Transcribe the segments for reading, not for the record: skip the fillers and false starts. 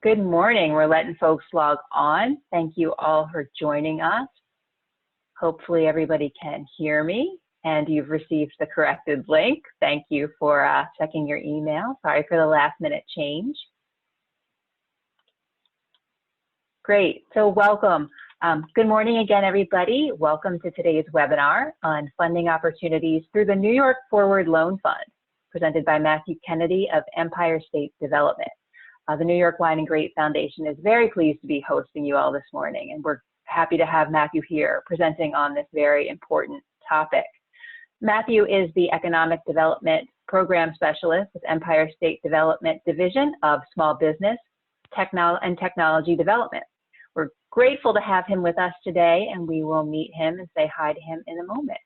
Good morning. We're letting folks log on. Thank you all for joining us. Hopefully everybody can hear me and you've received the corrected link. Thank you for checking your email. Sorry for the last minute change. Great, so welcome. Good morning again, everybody. Welcome to today's webinar on funding opportunities through the New York Forward Loan Fund, presented by Matthew Kennedy of Empire State Development. The New York Wine Grape Foundation is very pleased to be hosting you all this morning, and we're happy to have Matthew here presenting on this very important topic. Matthew is the Economic Development Program Specialist with Empire State Development Division of Small Business and Technology Development. We're grateful to have him with us today, and we will meet him and say hi to him in a moment.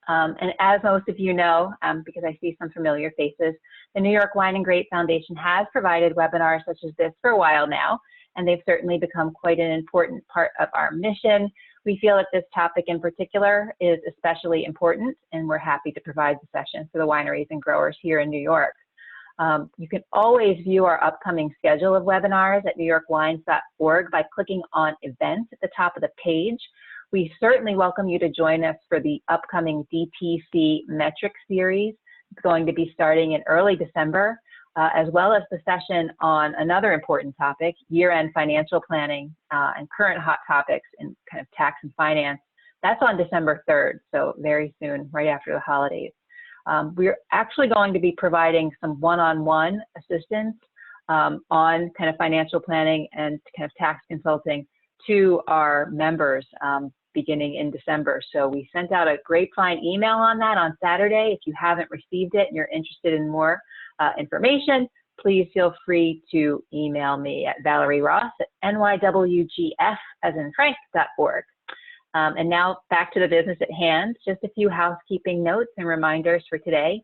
And as most of you know, because I see some familiar faces, the New York Wine and Grape Foundation has provided webinars such as this for a while now, and they've certainly become quite an important part of our mission. We feel that this topic in particular is especially important, and we're happy to provide the session for the wineries and growers here in New York. You can always view our upcoming schedule of webinars at newyorkwines.org by clicking on events at the top of the page. We certainly welcome you to join us for the upcoming DTC Metric Series. It's going to be starting in early December, as well as the session on another important topic, year-end financial planning and current hot topics in kind of tax and finance. That's on December 3rd, so very soon, right after the holidays. We're actually going to be providing some one-on-one assistance on kind of financial planning and kind of tax consulting to our members beginning in December. So we sent out a grapevine email on that on Saturday. If you haven't received it and you're interested in more information, please feel free to email me at ValerieRoss@nywgf, as in Frank.org. And now back to the business at hand, just a few housekeeping notes and reminders for today.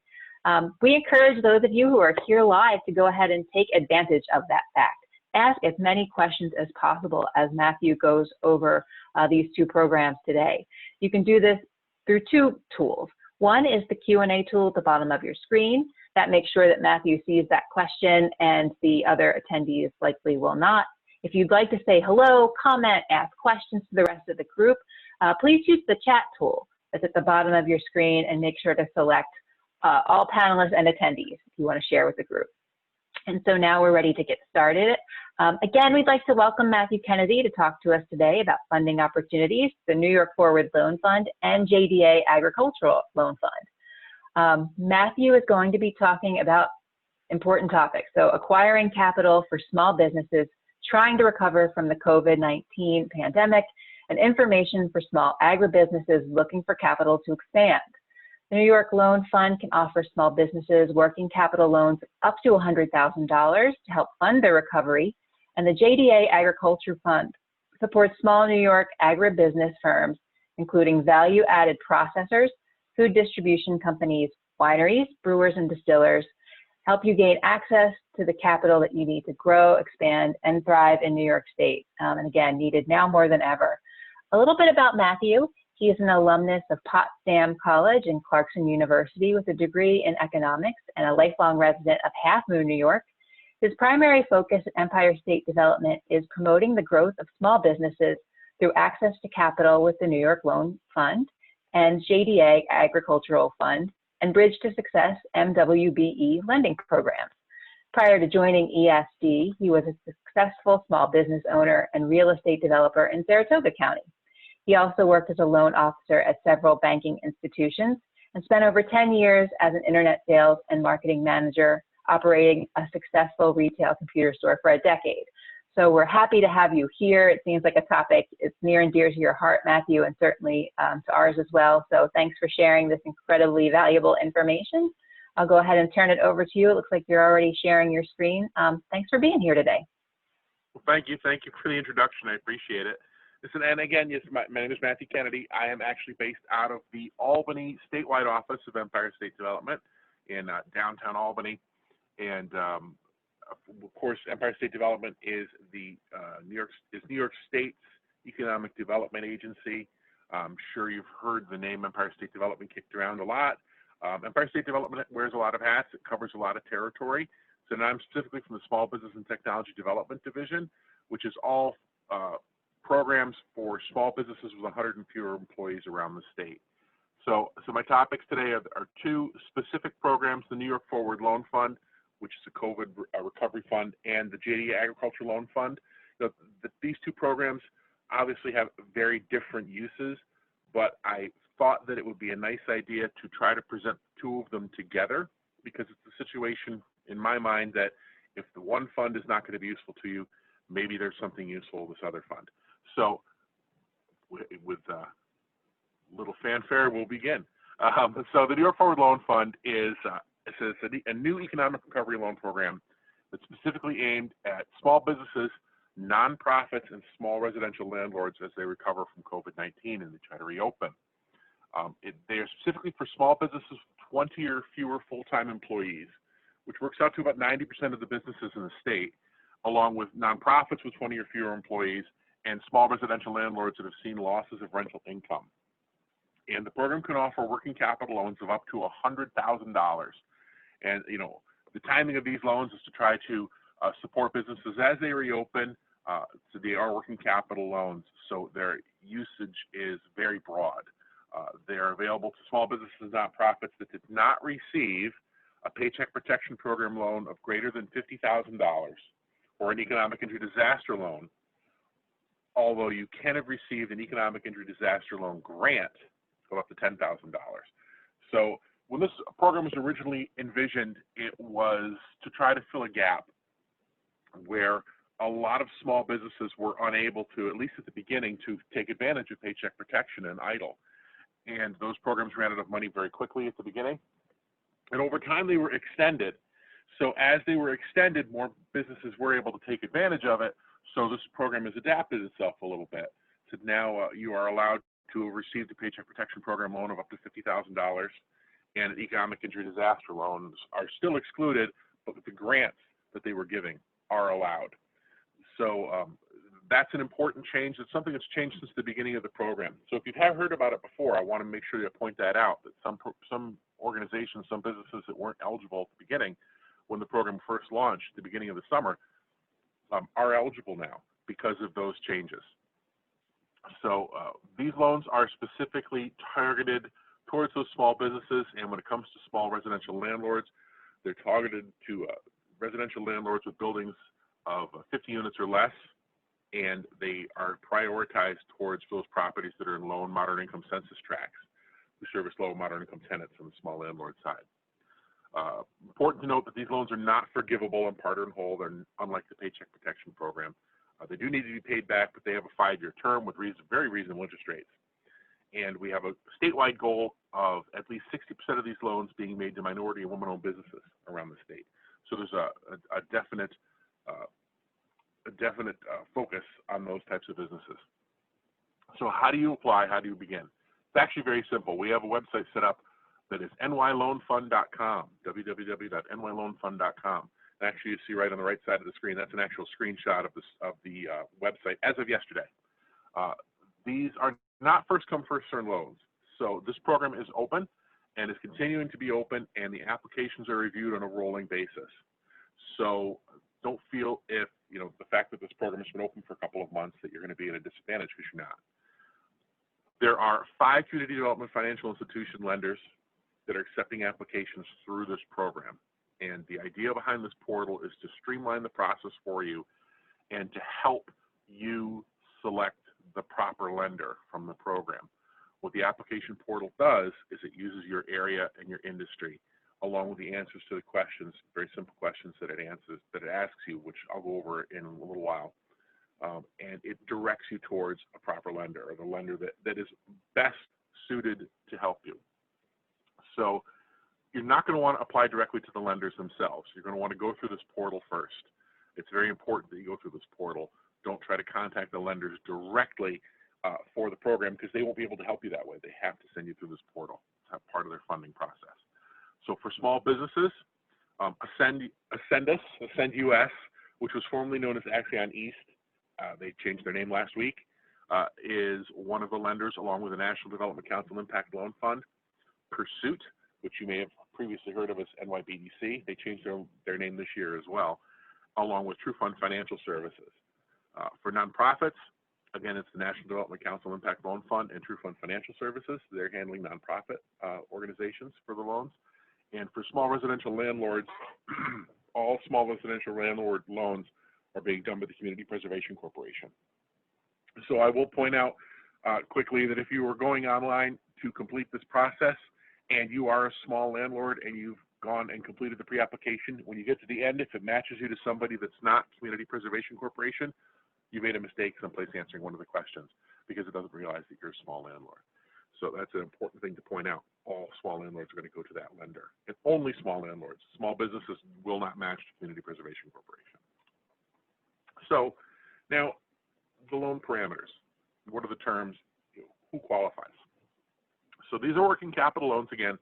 We encourage those of you who are here live to go ahead and take advantage of that fact. Ask as many questions as possible as Matthew goes over these two programs today. You can do this through two tools. One is the Q&A tool at the bottom of your screen. That makes sure that Matthew sees that question and the other attendees likely will not. If you'd like to say hello, comment, ask questions to the rest of the group, please use the chat tool that's at the bottom of your screen and make sure to select all panelists and attendees if you want to share with the group. And so now we're ready to get started. Again, we'd like to welcome Matthew Kennedy to talk to us today about funding opportunities, the New York Forward Loan Fund and JDA Agriculture Loan Fund. Matthew is going to be talking about important topics. So acquiring capital for small businesses trying to recover from the COVID-19 pandemic and information for small agribusinesses looking for capital to expand. The New York Loan Fund can offer small businesses working capital loans up to $100,000 to help fund their recovery, and the JDA Agriculture Fund supports small New York agribusiness firms, including value-added processors, food distribution companies, wineries, brewers, and distillers, help you gain access to the capital that you need to grow, expand, and thrive in New York State, and again, needed now more than ever. A little bit about Matthew. He is an alumnus of Potsdam College and Clarkson University with a degree in economics and a lifelong resident of Half Moon, New York. His primary focus at Empire State Development is promoting the growth of small businesses through access to capital with the New York Loan Fund and JDA Agricultural Fund and Bridge to Success MWBE lending programs. Prior to joining ESD, he was a successful small business owner and real estate developer in Saratoga County. He also worked as a loan officer at several banking institutions and spent over 10 years as an internet sales and marketing manager, operating a successful retail computer store for a decade. So we're happy to have you here. It seems like a topic is near and dear to your heart, Matthew, and certainly to ours as well. So thanks for sharing this incredibly valuable information. I'll go ahead and turn it over to you. It looks like you're already sharing your screen. Thanks for being here today. Well, thank you. Thank you for the introduction. I appreciate it. Listen, and again, yes, my name is Matthew Kennedy. I am actually based out of the Albany statewide office of Empire State Development in downtown Albany. And of course, Empire State Development is the New York State's economic development agency. I'm sure you've heard the name Empire State Development kicked around a lot. Empire State Development wears a lot of hats. It covers a lot of territory. So now I'm specifically from the Small Business and Technology Development Division, which is all programs for small businesses with 100 and fewer employees around the state. So my topics today are two specific programs: the New York Forward Loan Fund, which is a COVID recovery fund, and the JDA Agriculture Loan Fund. These two programs obviously have very different uses, but I thought that it would be a nice idea to try to present two of them together, because it's a situation in my mind that if the one fund is not going to be useful to you, maybe there's something useful with this other fund. So with little fanfare, we'll begin. So the New York Forward Loan Fund is a new economic recovery loan program that's specifically aimed at small businesses, nonprofits, and small residential landlords as they recover from COVID-19 and they try to reopen. They are specifically for small businesses with 20 or fewer full-time employees, which works out to about 90% of the businesses in the state, along with nonprofits with 20 or fewer employees and small residential landlords that have seen losses of rental income. And the program can offer working capital loans of up to $100,000. And the timing of these loans is to try to support businesses as they reopen. So they are working capital loans, so their usage is very broad. They are available to small businesses and nonprofits that did not receive a Paycheck Protection Program loan of greater than $50,000 or an economic injury disaster loan, although you can have received an economic injury disaster loan grant of up to $10,000. So when this program was originally envisioned, it was to try to fill a gap where a lot of small businesses were unable to, at least at the beginning, to take advantage of paycheck protection and EIDL. And those programs ran out of money very quickly at the beginning. And over time, they were extended. So as they were extended, more businesses were able to take advantage of it. So this program has adapted itself a little bit. So now you are allowed to have received a Paycheck Protection Program loan of up to $50,000, and economic injury disaster loans are still excluded, but the grants that they were giving are allowed. So that's an important change. It's something that's changed since the beginning of the program. So if you have heard about it before, I want to make sure to point that out, that some organizations, some businesses that weren't eligible at the beginning when the program first launched at the beginning of the summer are eligible now because of those changes. So these loans are specifically targeted towards those small businesses, and when it comes to small residential landlords, they're targeted to residential landlords with buildings of 50 units or less, and they are prioritized towards those properties that are in low and moderate income census tracts who service low and moderate income tenants on the small landlord side. Important to note that these loans are not forgivable in part or in whole. They're unlike the Paycheck Protection Program. They do need to be paid back, but they have a 5-year term with very reasonable interest rates. And we have a statewide goal of at least 60% of these loans being made to minority and women-owned businesses around the state. So there's a definite focus on those types of businesses. So how do you apply? How do you begin? It's actually very simple. We have a website set up that is nyloanfund.com, www.nyloanfund.com. And actually, you see right on the right side of the screen, that's an actual screenshot of the website as of yesterday. These are not first-come, first-served loans. So this program is open and is continuing to be open, and the applications are reviewed on a rolling basis. So don't feel if, the fact that this program has been open for a couple of months that you're going to be at a disadvantage, because you're not. There are 5 community development financial institution lenders that are accepting applications through this program. And the idea behind this portal is to streamline the process for you and to help you select the proper lender from the program. What the application portal does is it uses your area and your industry, along with the answers to the questions, very simple questions that it asks you, which I'll go over in a little while. And it directs you towards a proper lender, or the lender that is best suited to help you. So you're not going to want to apply directly to the lenders themselves. You're going to want to go through this portal first. It's very important that you go through this portal. Don't try to contact the lenders directly for the program, because they won't be able to help you that way. They have to send you through this portal. It's part of their funding process. So for small businesses, Ascend US, which was formerly known as Axion East, they changed their name last week, is one of the lenders, along with the National Development Council Impact Loan Fund. Pursuit, which you may have previously heard of as NYBDC. They changed their name this year as well, along with True Fund Financial Services. For nonprofits, again, it's the National Development Council Impact Loan Fund and True Fund Financial Services. They're handling nonprofit organizations for the loans. And for small residential landlords, all small residential landlord loans are being done by the Community Preservation Corporation. So I will point out quickly that if you were going online to complete this process and you are a small landlord and you've gone and completed the pre-application, when you get to the end, if it matches you to somebody that's not Community Preservation Corporation, you made a mistake someplace answering one of the questions because it doesn't realize that you're a small landlord. So that's an important thing to point out. All small landlords are going to go to that lender. And only small landlords. Small businesses will not match the Community Preservation Corporation. So now the loan parameters. What are the terms? Who qualifies? So these are working capital loans, again,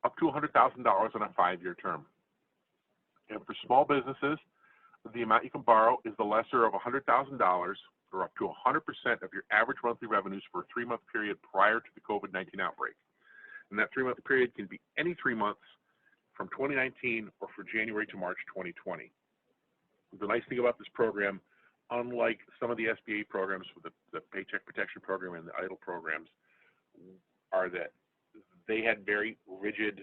up to $100,000 on a 5-year term. And for small businesses, the amount you can borrow is the lesser of $100,000 or up to 100% of your average monthly revenues for a 3-month period prior to the COVID-19 outbreak. And that 3-month period can be any 3 months from 2019 or for January to March 2020. The nice thing about this program, unlike some of the SBA programs with the Paycheck Protection Program and the EIDL programs, are that they had very rigid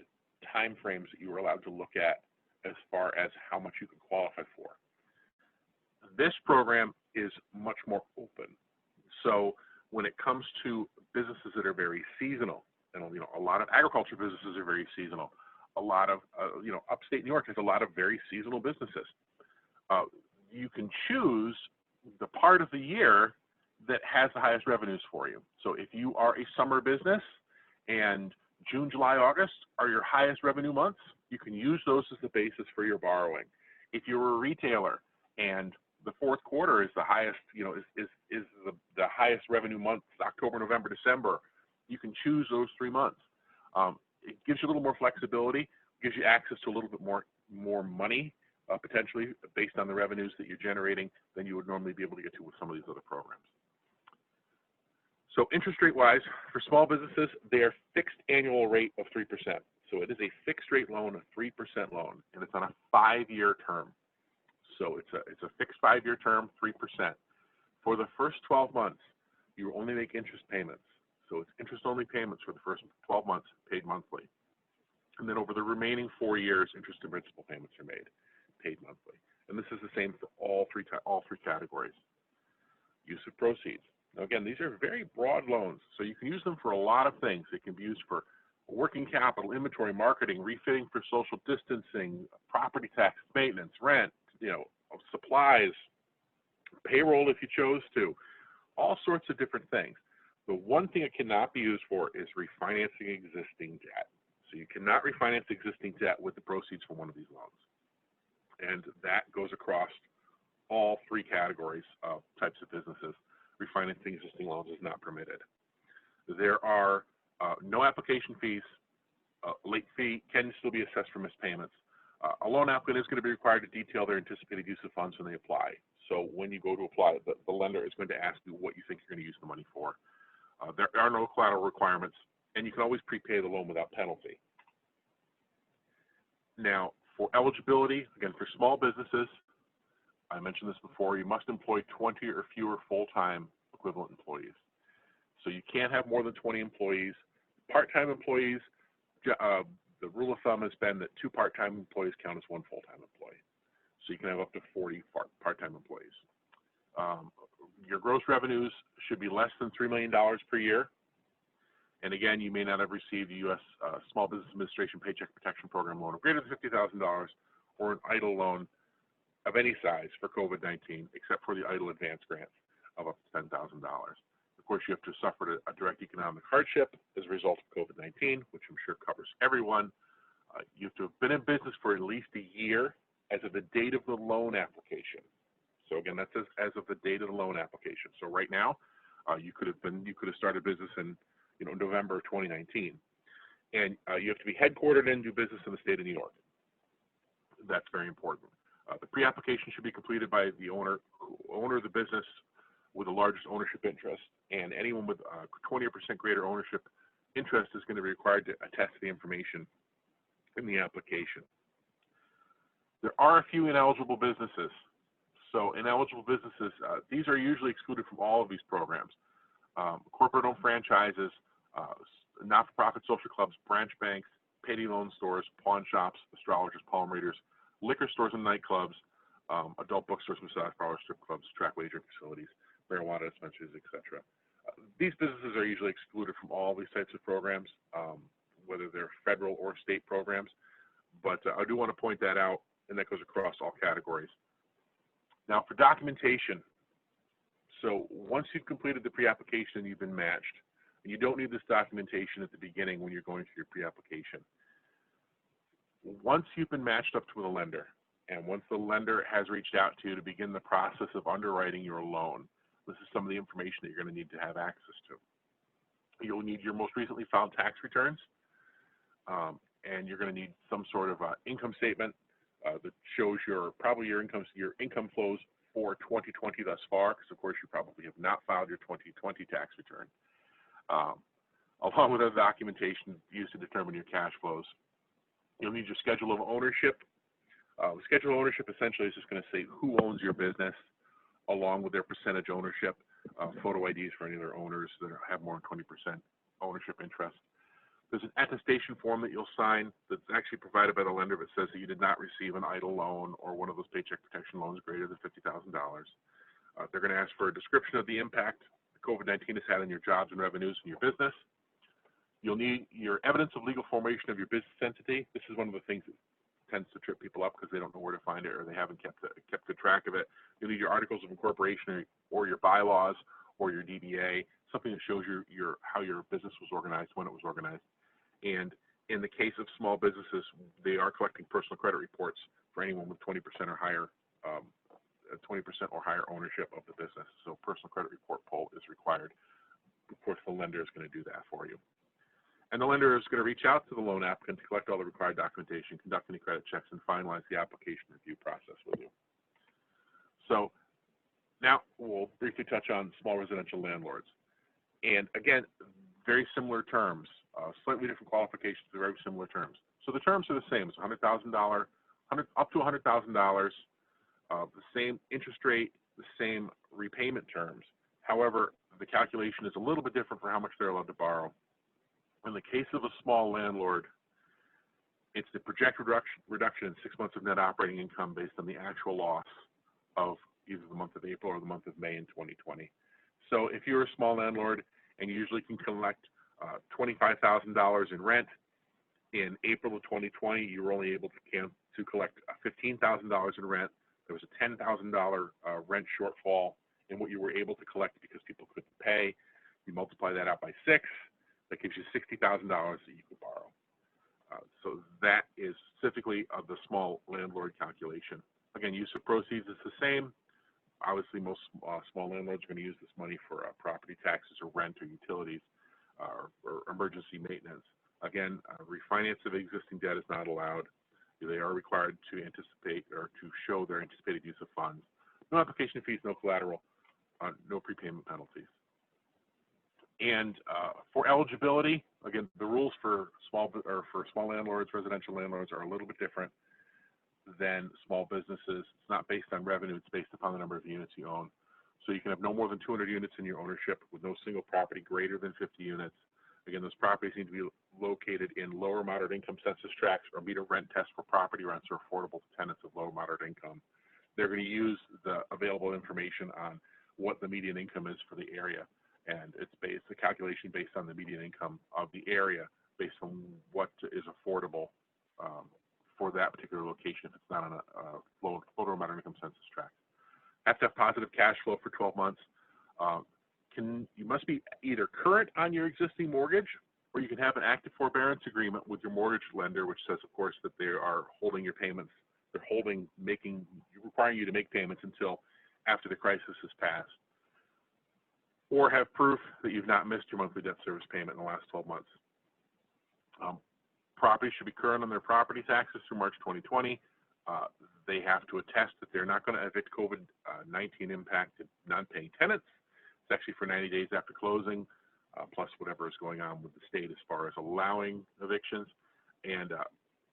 time frames that you were allowed to look at as far as how much you could qualify for. This program is much more open. So when it comes to businesses that are very seasonal, and a lot of agriculture businesses are very seasonal. A lot of upstate New York has a lot of very seasonal businesses. You can choose the part of the year that has the highest revenues for you. So if you are a summer business and June, July, August are your highest revenue months, you can use those as the basis for your borrowing. If you're a retailer and the fourth quarter is the highest, is the highest revenue month, October, November, December, you can choose those 3 months. It gives you a little more flexibility, gives you access to a little bit more money, potentially based on the revenues that you're generating than you would normally be able to get to with some of these other programs. So interest rate wise, for small businesses, they are fixed annual rate of 3%. So it is a fixed rate loan, a 3% loan, and it's on a 5-year term. So it's a fixed 5-year term, 3%. For the first 12 months, you only make interest payments. So it's interest-only payments for the first 12 months, paid monthly. And then over the remaining 4 years, interest and principal payments are made, paid monthly. And this is the same for all three categories. Use of proceeds. Now again, these are very broad loans, so you can use them for a lot of things. They can be used for working capital, inventory, marketing, refitting for social distancing, property tax, maintenance, rent, supplies, payroll if you chose to, all sorts of different things. The one thing it cannot be used for is refinancing existing debt. So you cannot refinance existing debt with the proceeds from one of these loans. And that goes across all 3 categories of types of businesses. Refinancing existing loans is not permitted. There are no application fees. Late fee can still be assessed for missed payments. A loan applicant is going to be required to detail their anticipated use of funds when they apply. So when you go to apply, the lender is going to ask you what you think you're going to use the money for. There are no collateral requirements, and you can always prepay the loan without penalty. Now, for eligibility, again, for small businesses, I mentioned this before, you must employ 20 or fewer full-time equivalent employees. So you can't have more than 20 employees. Part-time employees, the rule of thumb has been that 2 part-time employees count as 1 full-time employee. So you can have up to 40 part-time employees. Your gross revenues should be less than $3 million per year. And again, you may not have received a U.S. Small Business Administration Paycheck Protection Program loan of greater than $50,000 or an EIDL loan of any size for COVID-19, except for the EIDL advance grants of up to $10,000. Of course, you have to suffer a direct economic hardship as a result of COVID-19, which I'm sure covers everyone. You have to have been in business for at least a year as of the date of the loan application. So again, that's as of the date of the loan application. So right now, you could have started business in November of 2019, and you have to be headquartered and do business in the state of New York. That's very important. The pre-application should be completed by the owner of the business with the largest ownership interest, and anyone with 20% greater ownership interest is going to be required to attest to the information in the application. There are a few ineligible businesses. So ineligible businesses, these are usually excluded from all of these programs. Corporate-owned franchises, not-for-profit social clubs, branch banks, payday loan stores, pawn shops, astrologers, palm readers, liquor stores and nightclubs, adult bookstores, massage parlors, strip clubs, track wagering facilities, marijuana dispensaries, etc. These businesses are usually excluded from all these types of programs, whether they're federal or state programs. But I do want to point that out, and that goes across all categories. Now for documentation, so once you've completed the pre-application and you've been matched, and you don't need this documentation at the beginning when you're going through your pre-application. Once you've been matched up to a lender, and once the lender has reached out to you to begin the process of underwriting your loan, this is some of the information that you're going to need to have access to. You'll need your most recently filed tax returns, and you're going to need some sort of income statement that shows probably your income flows for 2020 thus far, because of course you probably have not filed your 2020 tax return, along with other documentation used to determine your cash flows. You'll need your schedule of ownership. The schedule of ownership essentially is just going to say who owns your business, along with their percentage ownership, photo IDs for any of their owners that have more than 20% ownership interest. There's an attestation form that you'll sign that's actually provided by the lender that says that you did not receive an EIDL loan or one of those paycheck protection loans greater than $50,000. They're going to ask for a description of the impact COVID-19 has had on your jobs and revenues in your business. You'll need your evidence of legal formation of your business entity. This is one of the things that tends to trip people up because they don't know where to find it or they haven't kept good track of it. You'll need your articles of incorporation or your bylaws or your DBA, something that shows how your business was organized, when it was organized. And in the case of small businesses, they are collecting personal credit reports for anyone with 20% or higher 20% or higher ownership of the business. So personal credit report pull is required. Of course, the lender is going to do that for you. And the lender is going to reach out to the loan applicant to collect all the required documentation, conduct any credit checks, and finalize the application review process with you. So now we'll briefly touch on small residential landlords. And again, very similar terms, slightly different qualifications, but very similar terms. So the terms are the same. It's $100,000, up to $100,000, the same interest rate, the same repayment terms. However, the calculation is a little bit different for how much they're allowed to borrow. In the case of a small landlord, it's the projected reduction in 6 months of net operating income based on the actual loss of either the month of April or the month of May in 2020. So if you're a small landlord and you usually can collect $25,000 in rent, in April of 2020, you were only able to collect $15,000 in rent. There was a $10,000 rent shortfall in what you were able to collect because people couldn't pay. You multiply that out by 6, that gives you $60,000 that you could borrow. So that is specifically of the small landlord calculation. Again, use of proceeds is the same. Obviously, most small landlords are going to use this money for property taxes or rent or utilities or emergency maintenance. Again, refinance of existing debt is not allowed. They are required to anticipate or to show their anticipated use of funds. No application fees, no collateral, no prepayment penalties. And for eligibility, again, the rules for small landlords, residential landlords, are a little bit different than small businesses. It's not based on revenue; it's based upon the number of units you own. So you can have no more than 200 units in your ownership with no single property greater than 50 units. Again, those properties need to be located in lower moderate income census tracts or meet a rent test for property rents or affordable to tenants of low moderate income. They're going to use the available information on what the median income is for the area. And it's a calculation based on the median income of the area based on what is affordable for that particular location if it's not on a low or moderate income census tract. Have to have positive cash flow for 12 months. You must be either current on your existing mortgage, or you can have an active forbearance agreement with your mortgage lender, which says, of course, that they are holding your payments. They're requiring you to make payments until after the crisis has passed. Or have proof that you've not missed your monthly debt service payment in the last 12 months. Properties should be current on their property taxes through March 2020. They have to attest that they're not going to evict COVID-19 impacted non-paying tenants. It's actually for 90 days after closing, plus whatever is going on with the state as far as allowing evictions. And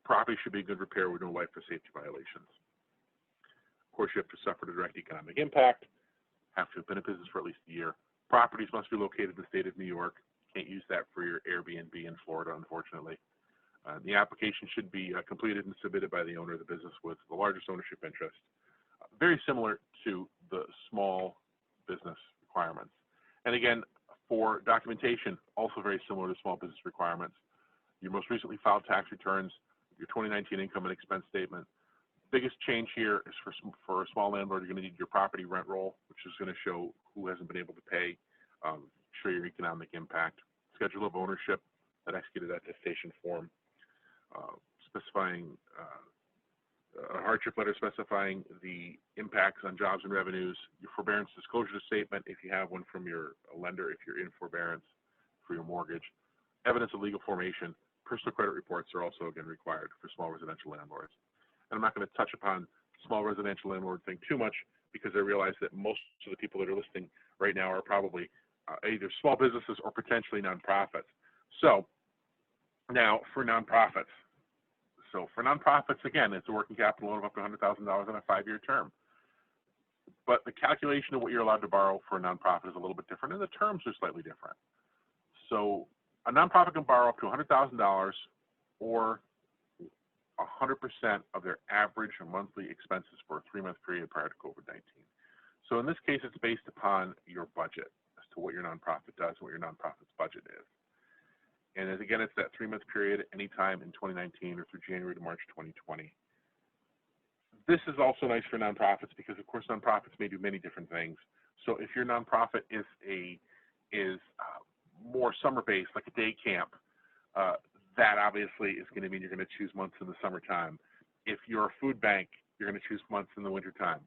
Property should be in good repair with no life or safety violations. Of course, you have to suffer the direct economic impact, have to have been in business for at least a year. Properties must be located in the state of New York. Can't use that for your Airbnb in Florida, unfortunately. The application should be completed and submitted by the owner of the business with the largest ownership interest. Very similar to the small business requirements. And again, for documentation, also very similar to small business requirements. Your most recently filed tax returns, your 2019 income and expense statement. Biggest change here is for a small landlord, you're going to need your property rent roll, which is going to show who hasn't been able to pay, show your economic impact, schedule of ownership, that executed attestation form, specifying a hardship letter specifying the impacts on jobs and revenues, your forbearance disclosure statement if you have one from your lender, if you're in forbearance for your mortgage, evidence of legal formation, personal credit reports are also again required for small residential landlords. And I'm not going to touch upon small residential landlord thing too much because I realize that most of the people that are listening right now are probably either small businesses or potentially nonprofits. So now for nonprofits. So for nonprofits, again, it's a working capital loan of up to $100,000 on a 5-year term. But the calculation of what you're allowed to borrow for a nonprofit is a little bit different, and the terms are slightly different. So a nonprofit can borrow up to $100,000 or 100% of their average monthly expenses for a 3-month period prior to COVID-19. So in this case, it's based upon your budget as to what your nonprofit does and what your nonprofit's budget is. And as again, it's that 3-month period anytime in 2019 or through January to March 2020. This is also nice for nonprofits because, of course, nonprofits may do many different things. So if your nonprofit is more summer-based, like a day camp, that obviously is going to mean you're going to choose months in the summertime. If you're a food bank, you're going to choose months in the wintertime.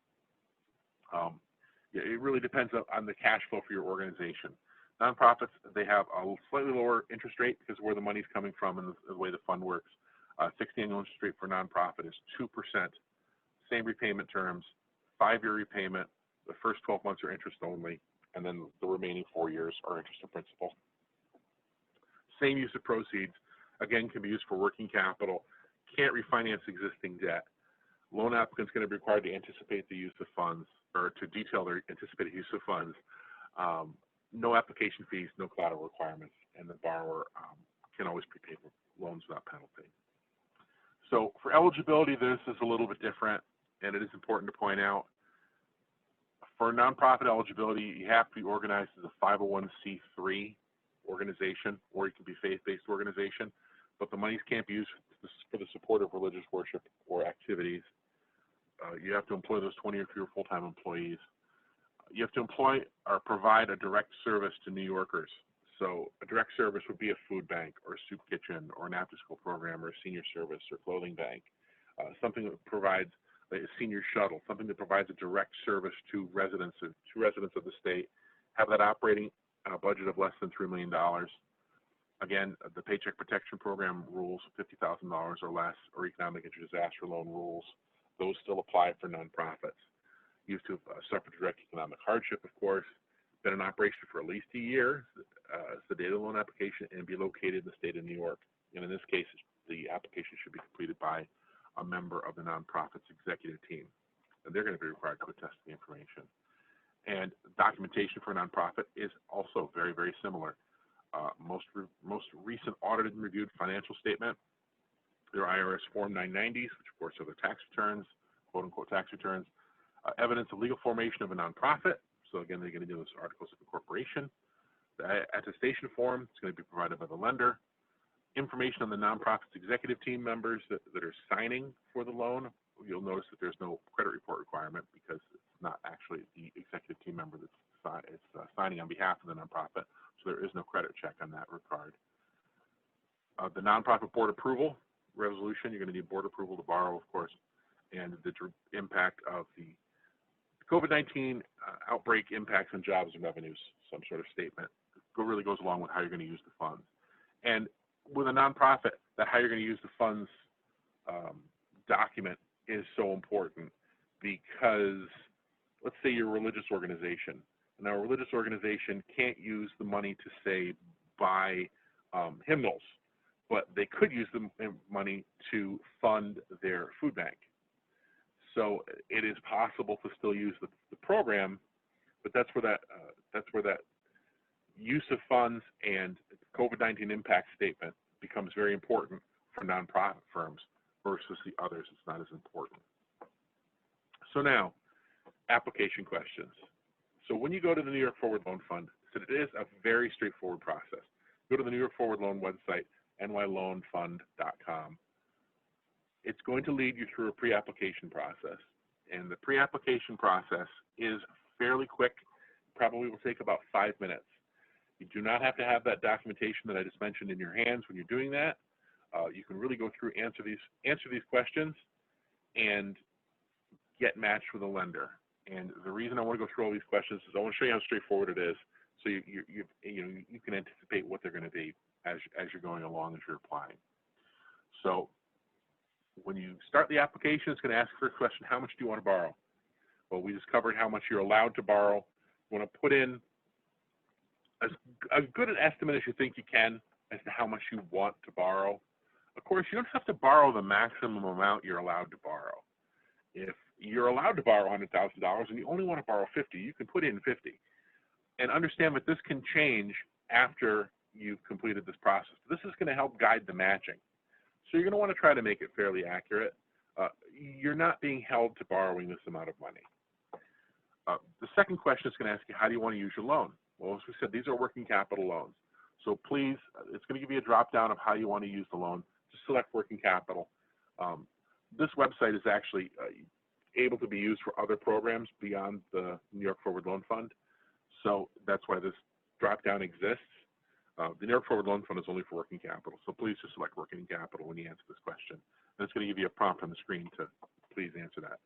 It really depends on the cash flow for your organization. Nonprofits, they have a slightly lower interest rate because of where the money's coming from and the way the fund works. 60 annual interest rate for nonprofit is 2%. Same repayment terms, 5-year repayment. The first 12 months are interest only, and then the remaining 4 years are interest and principal. Same use of proceeds, again, can be used for working capital. Can't refinance existing debt. Loan applicant's going to be required to anticipate the use of funds, or to detail their anticipated use of funds. No application fees, no collateral requirements, and the borrower can always prepay loans without penalty. So for eligibility, this is a little bit different, and it is important to point out, for nonprofit eligibility, you have to be organized as a 501c3 organization, or you can be faith-based organization, but the monies can't be used for the support of religious worship or activities. You have to employ those 20 or fewer full-time employees. You have to employ or provide a direct service to New Yorkers. So a direct service would be a food bank or a soup kitchen or an after-school program or a senior service or clothing bank. Something that provides a senior shuttle, something that provides a direct service to residents of the state, have that operating budget of less than $3 million. Again, the Paycheck Protection Program rules, $50,000 or less, or economic and disaster loan rules, those still apply for nonprofits. You have to have suffered direct economic hardship, of course, been in operation for at least a year as the date of the loan application, and be located in the state of New York. And in this case, the application should be completed by a member of the nonprofit's executive team. And they're going to be required to attest to the information. And documentation for a nonprofit is also very, very similar. Most recent audited and reviewed financial statement, their IRS Form 990s, which of course are the tax returns, quote unquote tax returns, evidence of legal formation of a nonprofit. So again, they're going to do those articles of incorporation. The attestation form is going to be provided by the lender. Information on the nonprofit's executive team members that are signing for the loan. You'll notice that there's no credit report requirement because it's not actually the executive team member that's signing on behalf of the nonprofit. So there is no credit check on that regard. The nonprofit board approval resolution, you're going to need board approval to borrow, of course, and the impact of the COVID-19 outbreak impacts on jobs and revenues, some sort of statement. It really goes along with how you're going to use the funds. And with a nonprofit, that how you're going to use the funds document is so important because let's say you're a religious organization. Now, a religious organization can't use the money to, say, buy hymnals but they could use the money to fund their food bank. So it is possible to still use the program, but that's where that use of funds and COVID-19 impact statement becomes very important for nonprofit firms versus the others. It's not as important. So now, application questions. So when you go to the New York Forward Loan Fund, so it is a very straightforward process. Go to the New York Forward Loan website, nyloanfund.com. It's going to lead you through a pre-application process. And the pre-application process is fairly quick, probably will take about 5 minutes. You do not have to have that documentation that I just mentioned in your hands when you're doing that. You can really go through, answer these questions, and get matched with a lender. And the reason I want to go through all these questions is I want to show you how straightforward it is, so you can anticipate what they're going to be as you're going along, as you're applying. So when you start the application, it's going to ask for a question: how much do you want to borrow? Well, we just covered how much you're allowed to borrow. You want to put in as good an estimate as you think you can as to how much you want to borrow. Of course, you don't have to borrow the maximum amount you're allowed to borrow. If you're allowed to borrow $100,000 and you only want to borrow 50, you can put in 50. And understand that this can change after you've completed this process. This is going to help guide the matching. So you're going to want to try to make it fairly accurate. You're not being held to borrowing this amount of money. The second question is going to ask you, how do you want to use your loan? Well, as we said, these are working capital loans. So please, it's going to give you a drop down of how you want to use the loan. Just select working capital. This website is actually able to be used for other programs beyond the New York Forward Loan Fund. So that's why this drop down exists. The New York Forward Loan Fund is only for working capital. So please just select working capital when you answer this question. And it's going to give you a prompt on the screen to please answer that.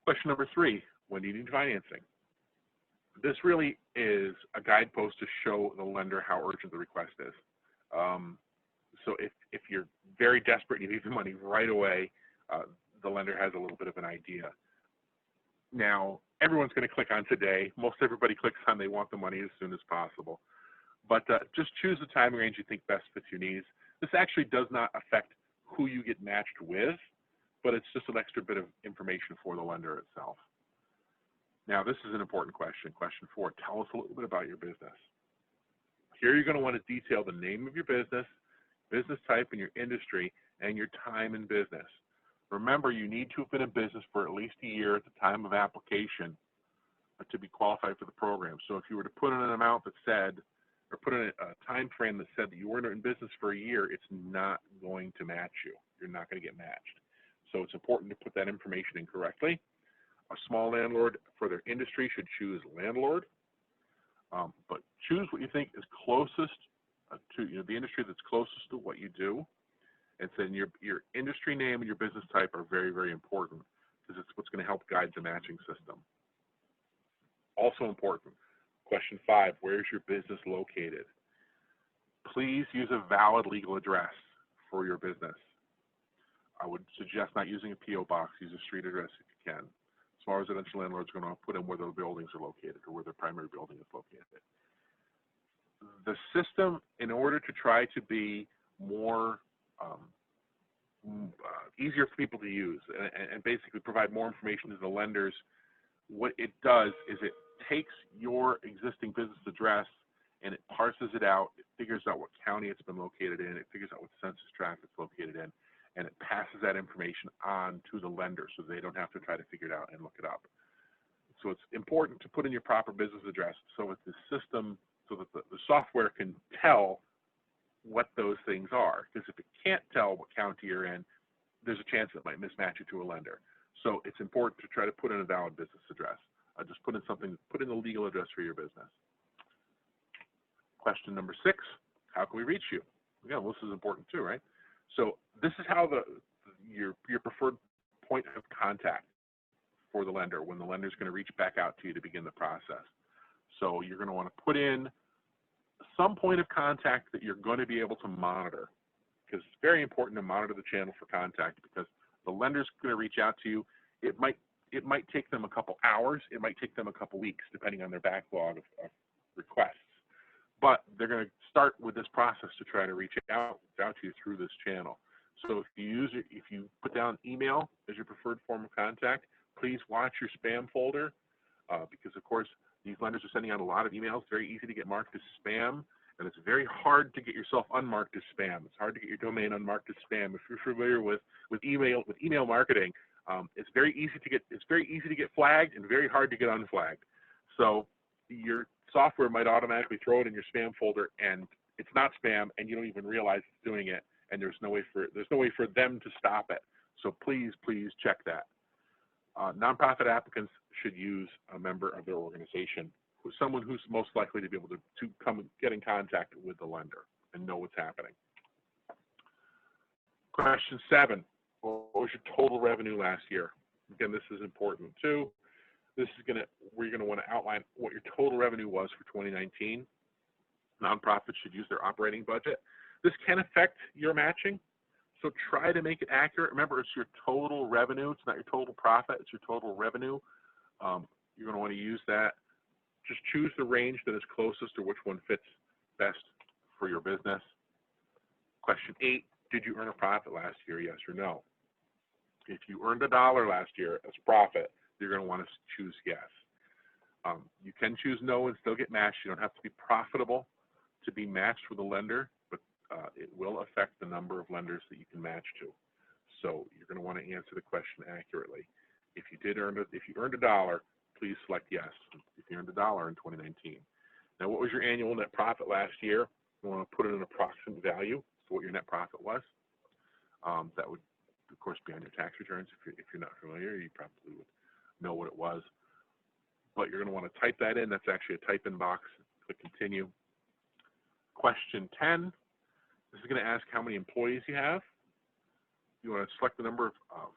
Question number 3, when do you need financing? This really is a guidepost to show the lender how urgent the request is. So if you're very desperate and you need the money right away, the lender has a little bit of an idea. Now, everyone's going to click on today. Most everybody clicks on they want the money as soon as possible. But just choose the time range you think best fits your needs. This actually does not affect who you get matched with, but it's just an extra bit of information for the lender itself. Now, this is an important question. Question 4, tell us a little bit about your business. Here you're going to want to detail the name of your business, business type, and your industry, and your time in business. Remember, you need to have been in business for at least a year at the time of application to be qualified for the program. So if you were to put in an amount that said, or put in a time frame that said that you weren't in business for a year, it's not going to match you. You're not going to get matched. So it's important to put that information in correctly. A small landlord for their industry should choose landlord, but choose what you think is closest to the industry that's closest to what you do. And then your industry name and your business type are very, very important because it's what's going to help guide the matching system. Also important, question 5, where is your business located? Please use a valid legal address for your business. I would suggest not using a P.O. box. Use a street address if you can. Small residential landlords are going to put in where their buildings are located or where their primary building is located. The system, in order to try to be more easier for people to use and basically provide more information to the lenders, what it does is it takes your existing business address and it parses it out. It figures out what county it's been located in. It figures out what census tract it's located in, and it passes that information on to the lender so they don't have to try to figure it out and look it up. So it's important to put in your proper business address so that the system, so that the software can tell what those things are. Because if it can't tell what county you're in, there's a chance it might mismatch you to a lender. So it's important to try to put in a valid business address. Just put in the legal address for your business. Question number 6, how can we reach you? Again, well, this is important too, right? So this is how your preferred point of contact for the lender when the lender is going to reach back out to you to begin the process. So you're going to want to put in some point of contact that you're going to be able to monitor, because it's very important to monitor the channel for contact, because the lender's going to reach out to you. It might take them a couple hours. It might take them a couple weeks, depending on their backlog of requests. but they're going to start with this process to try to reach out to you through this channel. So if you put down email as your preferred form of contact, please watch your spam folder, because of course these lenders are sending out a lot of emails. It's very easy to get marked as spam, and it's very hard to get yourself unmarked as spam. It's hard to get your domain unmarked as spam. If you're familiar with email marketing, it's very easy to get flagged and very hard to get unflagged. So your software might automatically throw it in your spam folder, and it's not spam, and you don't even realize it's doing it, and there's no way for them to stop it. So please check that. Nonprofit applicants should use a member of their organization, someone who's most likely to be able to come get in contact with the lender and know what's happening. Question 7, what was your total revenue last year? Again, this is important too. This is we're gonna want to outline what your total revenue was for 2019. Nonprofits should use their operating budget. This can affect your matching, so try to make it accurate. Remember, it's your total revenue. It's not your total profit. It's your total revenue. You're going to want to use that. Just choose the range that is closest to which one fits best for your business. Question 8, did you earn a profit last year, yes or no? If you earned $1 last year as profit, you're going to want to choose yes. You can choose no and still get matched. You don't have to be profitable to be matched with a lender, but it will affect the number of lenders that you can match to. So you're going to want to answer the question accurately. If you earned $1, please select yes. If you earned $1 in 2019. Now, what was your annual net profit last year? You want to put in an approximate value, so what your net profit was. That would, of course, be on your tax returns. If you're not familiar, you probably would know what it was. But you're going to want to type that in. That's actually a type-in box. Click continue. Question 10. This is going to ask how many employees you have. You want to select the number of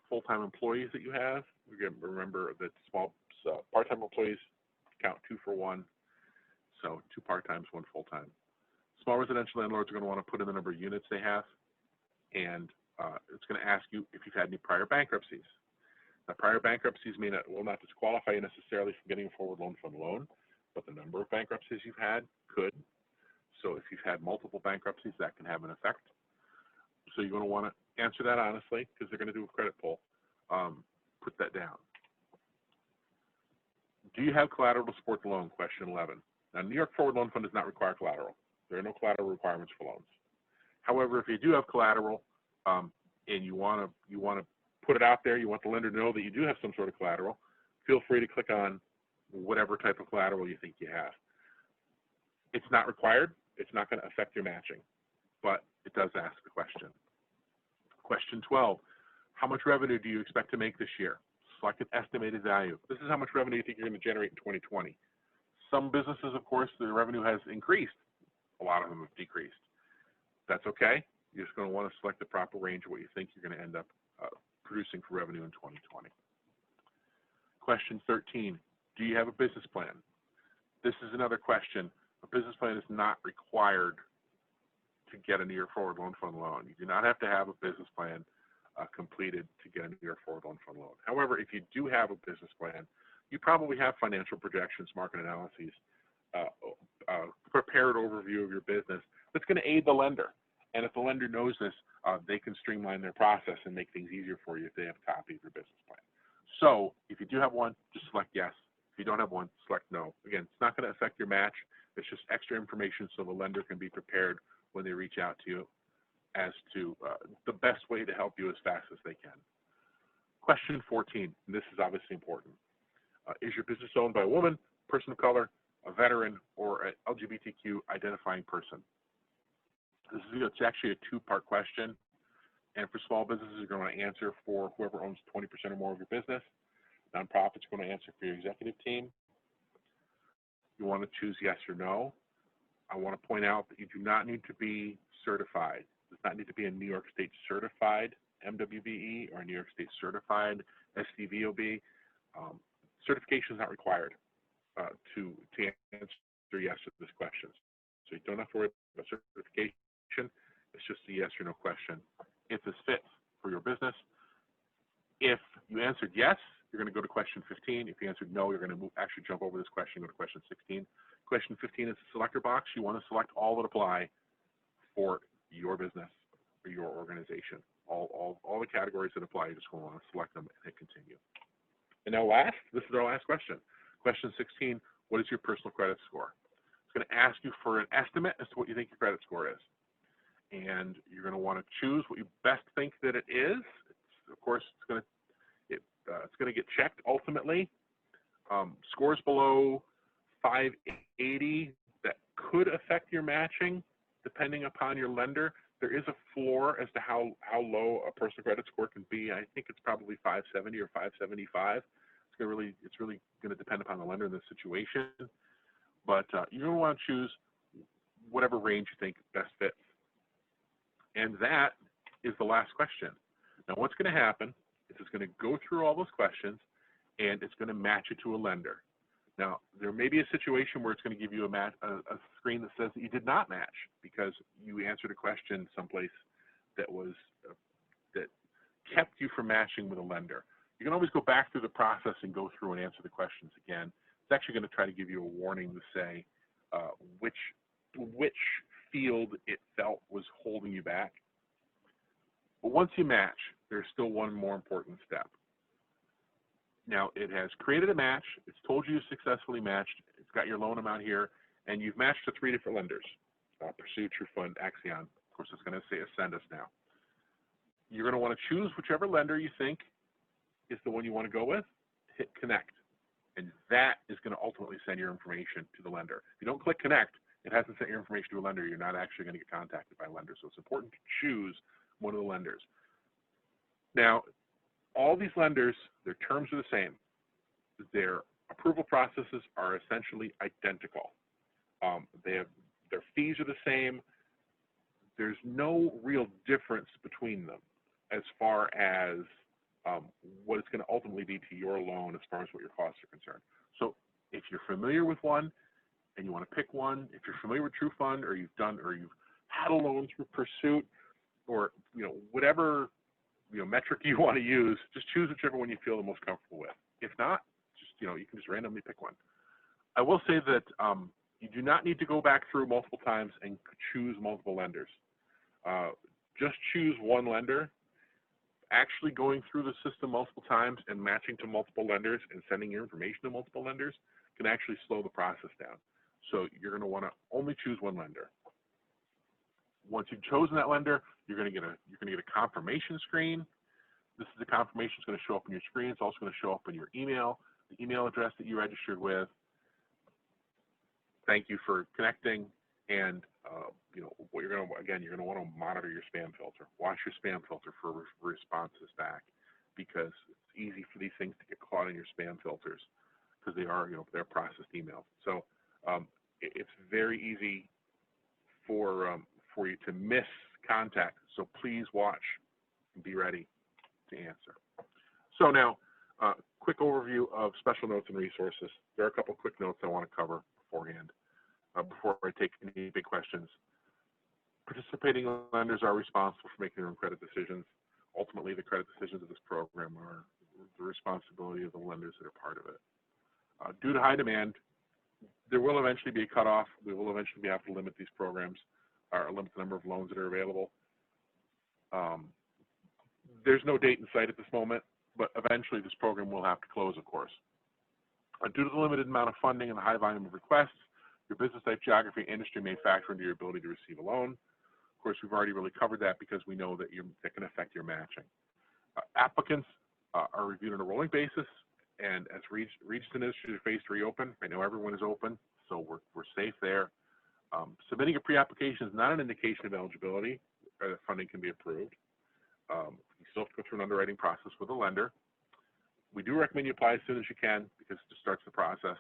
full-time employees that you have. Remember that part-time employees count 2 for 1. So 2 part-times, 1 full-time. Small residential landlords are going to want to put in the number of units they have. And it's going to ask you if you've had any prior bankruptcies. Now, prior bankruptcies will not disqualify you necessarily from getting a forward loan fund loan, but the number of bankruptcies you've had could. So if you've had multiple bankruptcies, that can have an effect. So you're going to want to answer that honestly, because they're going to do a credit pull. Put that down. Do you have collateral to support the loan? Question 11. Now, New York Forward Loan Fund does not require collateral. There are no collateral requirements for loans. However, if you do have collateral and you want to put it out there, you want the lender to know that you do have some sort of collateral, feel free to click on whatever type of collateral you think you have. It's not required. It's not going to affect your matching, but it does ask the question. Question 12, how much revenue do you expect to make this year? Select an estimated value. This is how much revenue you think you're going to generate in 2020. Some businesses, of course, their revenue has increased. A lot of them have decreased. That's okay. You're just going to want to select the proper range of what you think you're going to end up producing for revenue in 2020. Question 13, do you have a business plan? This is another question. A business plan is not required to get a New York Forward Loan Fund loan. You do not have to have a business plan completed to get a New York Forward Loan Fund loan. However, if you do have a business plan, you probably have financial projections, market analyses, prepared overview of your business that's going to aid the lender. And if the lender knows this, they can streamline their process and make things easier for you if they have a copy of your business plan. So if you do have one, just select yes. If you don't have one, select no. Again, it's not going to affect your match. It's just extra information so the lender can be prepared when they reach out to you as to the best way to help you as fast as they can. Question 14, and this is obviously important. Is your business owned by a woman, person of color, a veteran, or an LGBTQ identifying person? It's actually a 2-part question. And for small businesses, you're going to want to answer for whoever owns 20% or more of your business. Nonprofits are going to answer for your executive team. You want to choose yes or no. I want to point out that you do not need to be certified. It does not need to be a New York State certified MWBE or a New York State certified SDVOB. Certification is not required to answer yes to this question. So you don't have to worry about certification. It's just a yes or no question. If this fits for your business, if you answered yes you're going to go to question 15. If you answered no, you're going to actually jump over this question, go to question 16. Question 15 is a selector box. You want to select all that apply for your business or your organization. All the categories that apply, you just want to select them and hit continue. And now this is our last question. Question 16, what is your personal credit score? It's going to ask you for an estimate as to what you think your credit score is. And you're going to want to choose what you best think that it is. Of course, it's going to get checked ultimately. Scores below 580 that could affect your matching depending upon your lender. There is a floor as to how low a personal credit score can be. I think it's probably 570 or 575. It's really going to depend upon the lender in this situation. But you're going to want to choose whatever range you think best fits. And that is the last question. Now, what's going to happen is it's going to go through all those questions, and it's going to match it to a lender. Now, there may be a situation where it's going to give you a screen that says that you did not match because you answered a question someplace that kept you from matching with a lender. You can always go back through the process and go through and answer the questions again. It's actually going to try to give you a warning to say which field it felt was holding you back. But once you match, there's still one more important step. Now, it has created a match. It's told you successfully matched. It's got your loan amount here, and you've matched to 3 different lenders, Pursuit, TrueFund, Axion. Of course, it's going to say Ascend Us now. You're going to want to choose whichever lender you think is the one you want to go with, hit connect, and that is going to ultimately send your information to the lender. If you don't click connect, it hasn't sent your information to a lender. You're not actually going to get contacted by a lender, so it's important to choose one of the lenders. Now, all these lenders, their terms are the same. Their approval processes are essentially identical. Their fees are the same. There's no real difference between them as far as what it's going to ultimately be to your loan as far as what your costs are concerned. So if you're familiar with one and you want to pick one, if you're familiar with TrueFund or you've had a loan through Pursuit or whatever metric you want to use, just choose whichever one you feel the most comfortable with. If not, you can just randomly pick one. I will say that you do not need to go back through multiple times and choose multiple lenders. Just choose one lender. Actually going through the system multiple times and matching to multiple lenders and sending your information to multiple lenders can actually slow the process down. So you're going to want to only choose one lender. Once you've chosen that lender, you're going to get a confirmation screen. This is the confirmation that's going to show up on your screen. It's also going to show up in your email, the email address that you registered with. Thank you for connecting. And what you're going to want to monitor your spam filter. Watch your spam filter for responses back, because it's easy for these things to get caught in your spam filters because they're processed emails. So it's very easy for you to miss contact. So please watch and be ready to answer. So now, quick overview of special notes and resources. There are a couple quick notes I want to cover beforehand. Before I take any big questions. Participating lenders are responsible for making their own credit decisions. Ultimately, the credit decisions of this program are the responsibility of the lenders that are part of it. Due to high demand, there will eventually be a cutoff. We will eventually have to limit these programs, or limit the number of loans that are available. There's no date in sight at this moment, but eventually this program will have to close, of course. Due to the limited amount of funding and the high volume of requests, your business type, geography, and industry may factor into your ability to receive a loan. Of course, we've already really covered that because we know that that can affect your matching. Applicants are reviewed on a rolling basis, and as Regis industries are phased to reopen, I know everyone is open, so we're safe there. Submitting a pre-application is not an indication of eligibility or that funding can be approved. You still have to go through an underwriting process with a lender. We do recommend you apply as soon as you can because it just starts the process.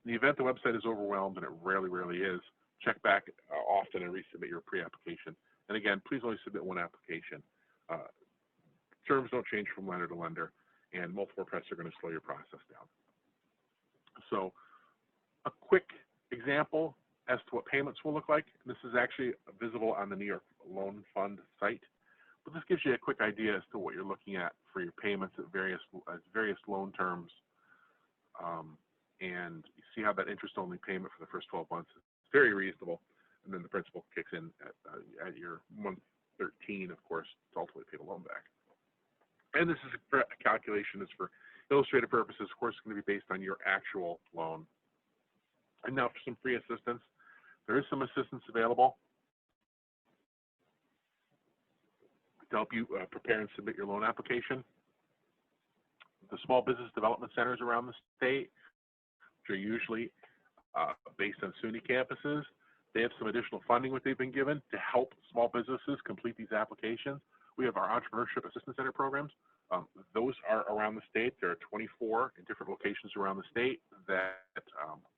In the event the website is overwhelmed, and it rarely is, check back often and resubmit your pre-application. And again, please only submit one application. Terms don't change from lender to lender, and multiple requests are going to slow your process down. So a quick example as to what payments will look like. This is actually visible on the New York Loan Fund site. but this gives you a quick idea as to what you're looking at for your payments at various loan terms, and you see how that interest-only payment for the first 12 months is very reasonable, and then the principal kicks in at your month 13, of course, to ultimately pay the loan back. And this is a calculation is for illustrative purposes. Of course, it's going to be based on your actual loan. And now for some free assistance. There is some assistance available to help you prepare and submit your loan application. The small business development centers around the state, which are usually based on SUNY campuses, they have some additional funding what they've been given to help small businesses complete these applications. We have our Entrepreneurship Assistance Center programs. Those are around the state. There are 24 in different locations around the state that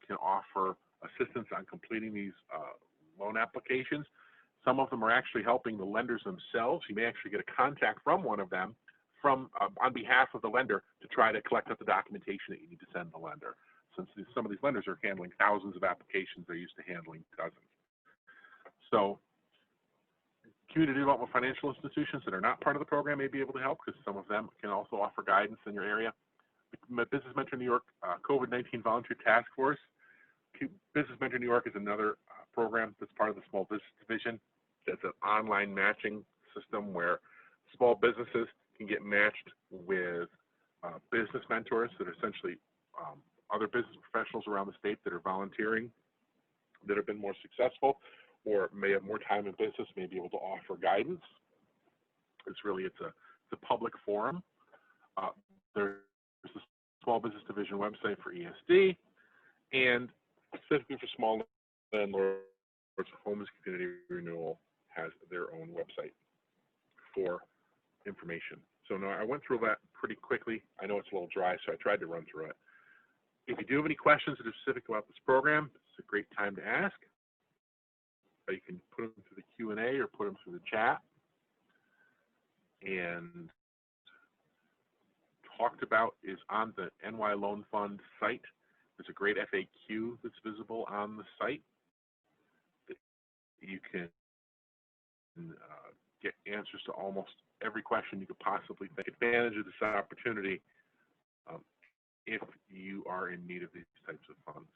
can offer assistance on completing these loan applications. Some of them are actually helping the lenders themselves. You may actually get a contact from one of them on behalf of the lender to try to collect up the documentation that you need to send the lender. Since some of these lenders are handling thousands of applications, they're used to handling dozens. So community development financial institutions that are not part of the program may be able to help, because some of them can also offer guidance in your area. Business Mentor New York COVID-19 Volunteer Task Force. Business Mentor New York is another program that's part of the Small Business Division. It's an online matching system where small businesses can get matched with business mentors that are essentially other business professionals around the state that are volunteering, that have been more successful, or may have more time in business, may be able to offer guidance. It's a public forum. There's the Small Business Division website for ESD, and specifically for small landlords, Homes Community Renewal has their own website for information. So now I went through that pretty quickly. I know it's a little dry, so I tried to run through it. If you do have any questions that are specific about this program, it's a great time to ask. You can put them through the Q&A or put them through the chat. And talked about is on the NY Loan Fund site. There's a great FAQ that's visible on the site that you can get answers to almost every question you could possibly take advantage of this opportunity if you are in need of these types of funds.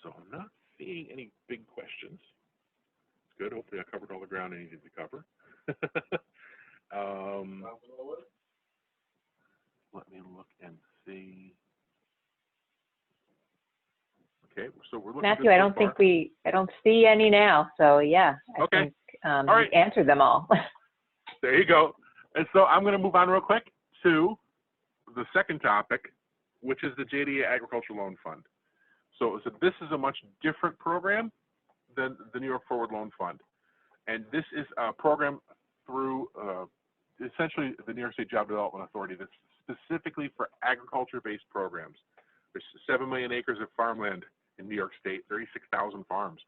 So I'm not seeing any big questions. It's good. Hopefully I covered all the ground I needed to cover. Let me look and see. Okay, so we're looking. Matthew, I don't see any now. So yeah, I think all right. you answered them all. There you go. And so I'm going to move on real quick to the second topic, which is the JDA Agriculture Loan Fund. So this is a much different program than the New York Forward Loan Fund. And this is a program through essentially the New York State Job Development Authority that's specifically for agriculture-based programs. There's 7 million acres of farmland in New York State, 36,000 farms,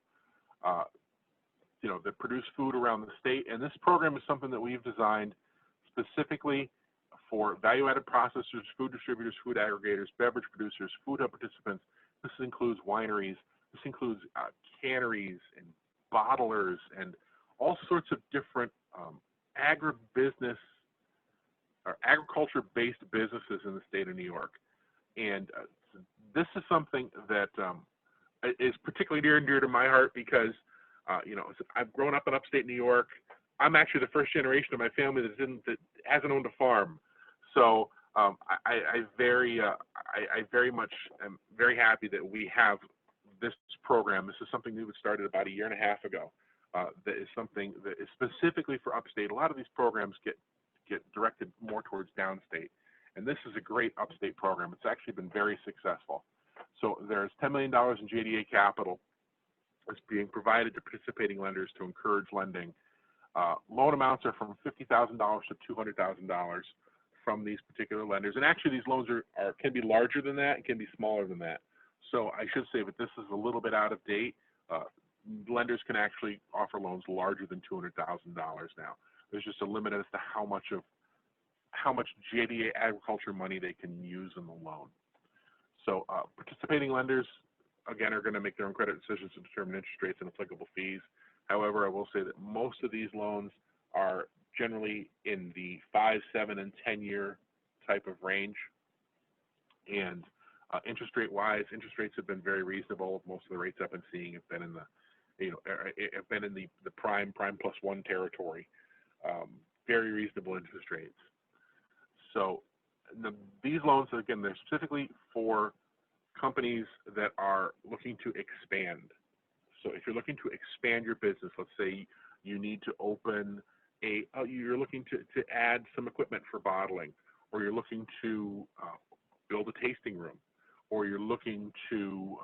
that produce food around the state. And this program is something that we've designed specifically for value-added processors, food distributors, food aggregators, beverage producers, food hub participants. This includes wineries. This includes canneries and bottlers and all sorts of different agribusiness or agriculture-based businesses in the state of New York. And this is something that is particularly near and dear to my heart because, I've grown up in upstate New York. I'm actually the first generation of my family that hasn't owned a farm. So I very much am very happy that we have this program. This is something that was started about 1.5 years ago. That is something that is specifically for upstate. A lot of these programs get directed more towards downstate, and this is a great upstate program. It's actually been very successful. So there's $10 million in JDA capital that's being provided to participating lenders to encourage lending. Loan amounts are from $50,000 to $200,000 from these particular lenders, and actually these loans can be larger than that and can be smaller than that. So I should say that this is a little bit out of date. Lenders can actually offer loans larger than $200,000 now. There's just a limit as to how much JDA agriculture money they can use in the loan. So participating lenders, again, are going to make their own credit decisions to determine interest rates and applicable fees. However, I will say that most of these loans are generally in the 5, 7, and 10-year type of range. And interest rate-wise, interest rates have been very reasonable. Most of the rates I've been seeing have been in the, have been in the prime plus one territory. Very reasonable interest rates. So these loans, again, they're specifically for companies that are looking to expand. So if you're looking to expand your business, let's say you need to open you're looking to add some equipment for bottling, or you're looking to build a tasting room, or you're looking to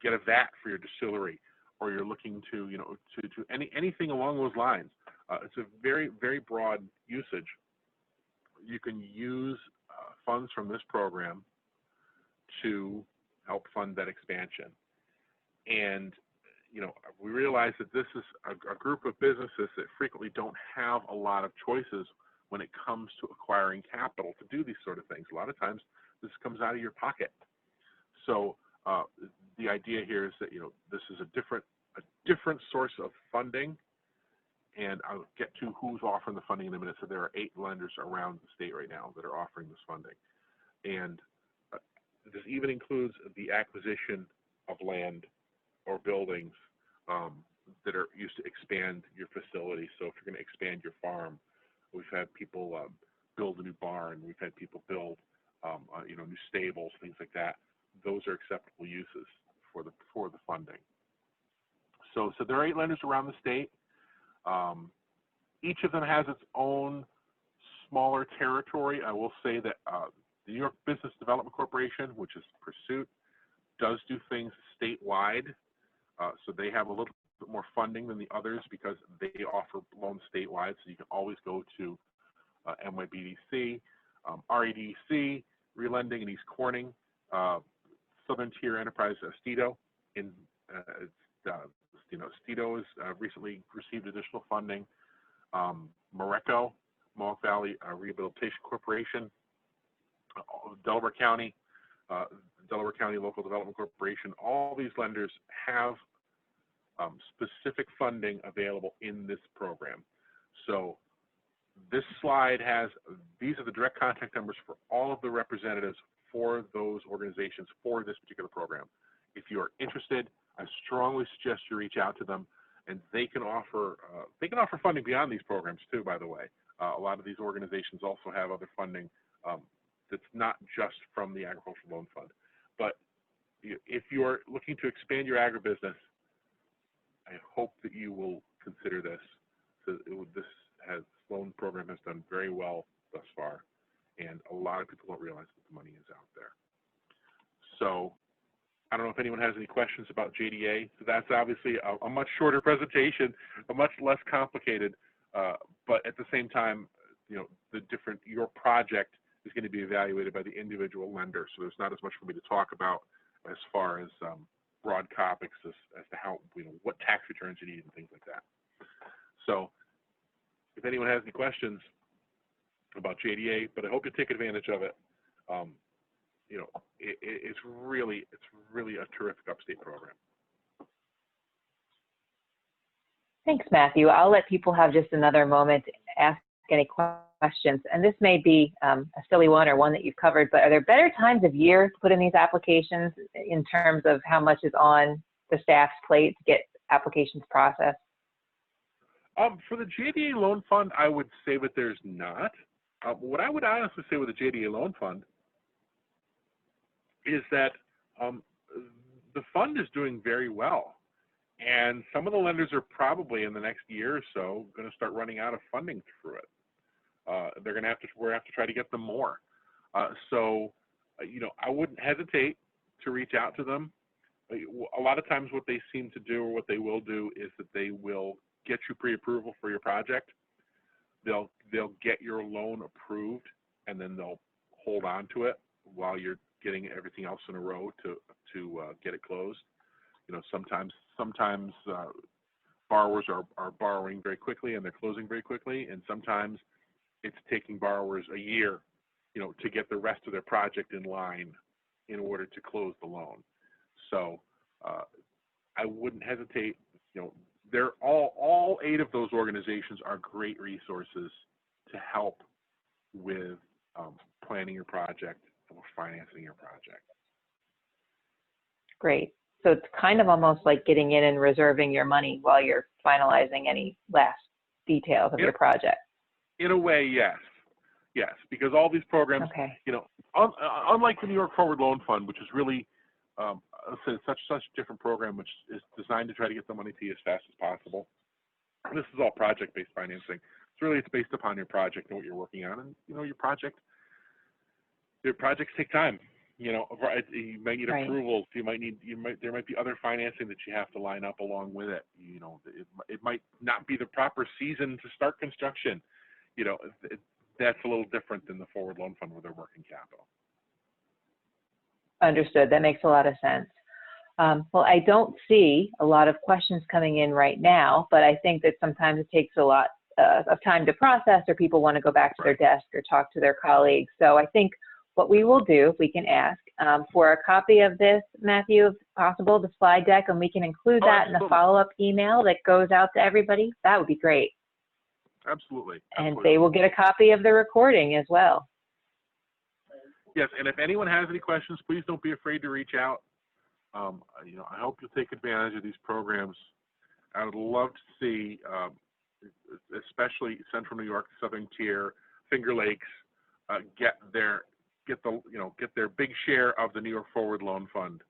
get a vat for your distillery, or you're looking to, anything along those lines. It's a very, very broad usage. You can use funds from this program to help fund that expansion. And, we realize that this is a group of businesses that frequently don't have a lot of choices when it comes to acquiring capital to do these sort of things. A lot of times this comes out of your pocket. So the idea here is that, this is a different source of funding, and I'll get to who's offering the funding in a minute. So there are 8 lenders around the state right now that are offering this funding. And this even includes the acquisition of land or buildings that are used to expand your facility. So if you're going to expand your farm, we've had people build a new barn. We've had people build, new stables, things like that. Those are acceptable uses for the funding. So there are 8 lenders around the state. Each of them has its own smaller territory. I will say that the New York Business Development Corporation, which is Pursuit, does do things statewide. So they have a little bit more funding than the others because they offer loans statewide. So you can always go to NYBDC, REDC, Relending in East Corning, Southern Tier Enterprise Stito. Stito has recently received additional funding. Moreco, Mohawk Valley Rehabilitation Corporation, Delaware County Local Development Corporation. All these lenders have specific funding available in this program. So this slide has, these are the direct contact numbers for all of the representatives for those organizations for this particular program. If you are interested, I strongly suggest you reach out to them, and they can offer funding beyond these programs too, by the way. A lot of these organizations also have other funding that's not just from the Agricultural Loan Fund. But if you're looking to expand your agribusiness, I hope that you will consider this. So this loan program has done very well thus far, and a lot of people don't realize that the money is out there. So I don't know if anyone has any questions about JDA. So that's obviously a much shorter presentation, a much less complicated, but at the same time, your project is going to be evaluated by the individual lender. So there's not as much for me to talk about as far as broad topics as to how, what tax returns you need and things like that. So if anyone has any questions about JDA, but I hope you take advantage of it. It's really a terrific upstate program. Thanks, Matthew. I'll let people have just another moment to ask any questions. And this may be a silly one or one that you've covered, but are there better times of year to put in these applications in terms of how much is on the staff's plate to get applications processed? For the JDA Loan Fund, I would say that there's not. What I would honestly say with the JDA Loan Fund is that the fund is doing very well. And some of the lenders are probably in the next year or so going to start running out of funding through it. We're going to have to try to get them more. So, I wouldn't hesitate to reach out to them. A lot of times what they seem to do, or what they will do, is that they will get you pre-approval for your project. They'll get your loan approved, and then they'll hold on to it while you're getting everything else in a row to get it closed. Sometimes borrowers are borrowing very quickly and they're closing very quickly, and sometimes it's taking borrowers a year, to get the rest of their project in line in order to close the loan. So I wouldn't hesitate, they're all 8 of those organizations are great resources to help with planning your project or financing your project. Great. So it's kind of almost like getting in and reserving your money while you're finalizing any last details of your project. In a way, yes. Yes, because all these programs, you know, unlike the New York Forward Loan Fund, which is really such a different program, which is designed to try to get the money to you as fast as possible. This is all project-based financing. It's based upon your project and what you're working on, and you know your projects take time. You know, you might need approvals. There might be other financing that you have to line up along with it. You know, it might not be the proper season to start construction. You know, that's a little different than the Forward Loan Fund where they're working capital. Understood. That makes a lot of sense. Well, I don't see a lot of questions coming in right now, but I think that sometimes it takes a lot of time to process, or people want to go back to their desk or talk to their colleagues. So I think what we will do, if we can ask, for a copy of this, Matthew, if possible, the slide deck, and we can include that in the follow-up email that goes out to everybody, that would be great. Absolutely. And they will get a copy of the recording as well. Yes, and if anyone has any questions, please don't be afraid to reach out. You know, I hope you'll take advantage of these programs. I would love to see, especially Central New York, Southern Tier, Finger Lakes, get their big share of the New York Forward Loan Fund.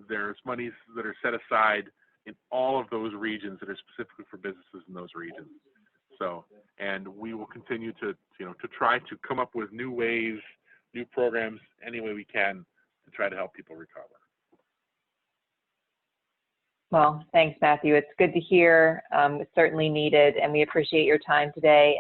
There's monies that are set aside in all of those regions that are specifically for businesses in those regions. So, and we will continue to try to come up with new ways, new programs, any way we can to try to help people recover. Well, thanks, Matthew. It's good to hear. It's certainly needed, and we appreciate your time today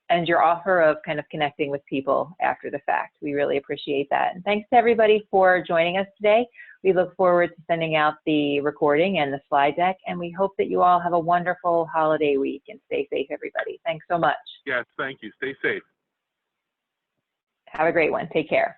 and your offer of kind of connecting with people after the fact. We really appreciate that. And thanks to everybody for joining us today. We look forward to sending out the recording and the slide deck, and we hope that you all have a wonderful holiday week, and stay safe, everybody. Thanks so much. Yes, thank you. Stay safe. Have a great one. Take care.